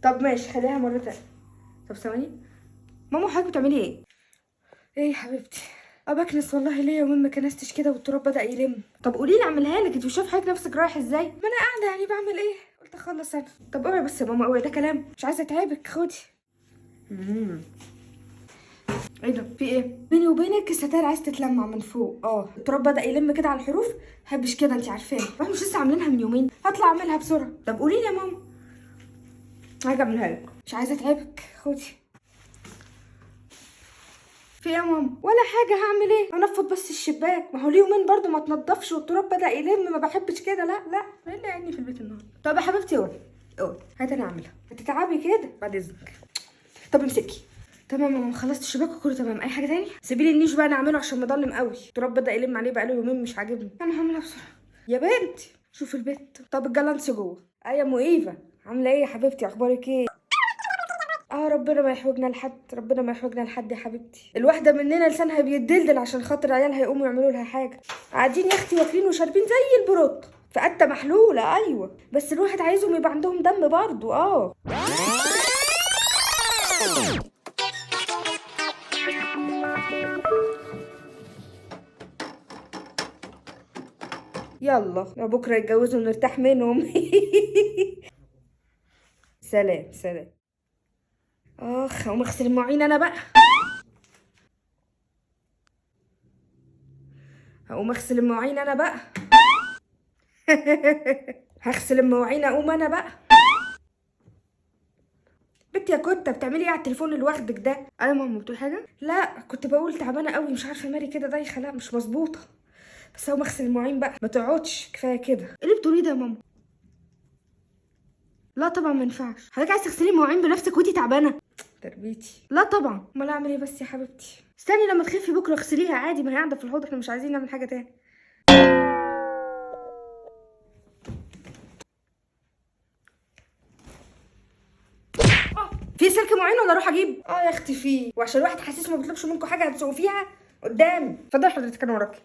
طب ماشي خليها مرة تانية. طب ثواني. ماما حضرتك بتعملي ايه؟ ايه يا حبيبتي؟ بكنس والله، ليا يومين ما كنستش كده والتراب بدأ يلم. طب قولي لي اعملها لك، انت مش شايفه حضرتك نفسك رايح ازاي؟ ما انا قاعده يعني بعمل ايه، قلت اخلص انا. طب اوعي بس يا ماما، اوعي، ده كلام مش عايزه اتعبك، خدي. ايه ده، في ايه؟ بيني وبينك الستاير عايز تتلمع من فوق، التراب بدأ يلم كده على الحروف. محبش كده، انت عارفاني، واحنا مش لسه عاملينها من يومين؟ هطلع اعملها بسرعه. طب قولي لي يا ماما. هاجي اعملها لك، مش عايزه اتعبك، خدي. في ايه يا ماما؟ ولا حاجه، هعمل ايه؟ انفض بس الشباك، ما هو ليه يومين برضه ما تنضفش والتراب بدأ يلم، ما بحبش كده، لا لا. ايه اللي قاعدني في البيت النهارده؟ طب يا حبيبتي قولي، هات انا اعملها، هتتعبي كده بعد اذنك. طب امسكي. تمام يا ماما، خلصت الشباك وكله تمام. اي حاجه تاني؟ سيبي لي النيش بقى نعمله عشان مضلم قوي، التراب بدأ يلم عليه بقاله يومين، مش عاجبني. انا هعملها بسرعه. يا بنتي شوفي البيت. طب الجلانس جوه. يا ام ايفا، عامله ايه يا حبيبتي، اخبارك ايه؟ ربنا ما يحوجنا لحد، ربنا ما يحوجنا لحد يا حبيبتي. الواحده مننا لسانها بيدلدل عشان خاطر عيالها يقوموا يعملوا لها حاجه. قاعدين يا اختي واكلين وشاربين زي البروت في قته محلوله، ايوه، بس الواحد عايزهم يبقى عندهم دم برضو. يلا بكره يتجوزوا ونرتاح منهم. سلام سلام. هقوم اغسل المواعين انا بقى. هقوم اغسل المواعين انا بقى. هغسل المواعين اقوم انا بقى. بنتي يا كوتة، بتعملي ايه على التليفون لوحدك ده؟ ايوه ماما، بتقول حاجه؟ لا كنت بقول تعبانه قوي، مش عارفه مالي كده دايخه، لا مش مظبوطه. بس هقوم اغسل المواعين بقى، ما تقعدش كفايه كده. ايه اللي بتقوليه ده يا ماما؟ لا طبعا ما ينفعش، حضرتك عايزه تغسلي المواعين بنفسك وانتي تعبانه؟ تربيتي، لا طبعا. امال اعمل ايه بس يا حبيبتي؟ استني لما تخفي بكره اغسليها عادي، ما هي قاعده في الحوض، احنا مش عايزين نعمل حاجه تاني. في سلك معين ولا اروح اجيب؟ يا اختي فيه، وعشان الواحد حاسس ما بيطلبش منكم حاجه هتسوقوا فيها قدامي. اتفضلي حضرتك، انا وراكي.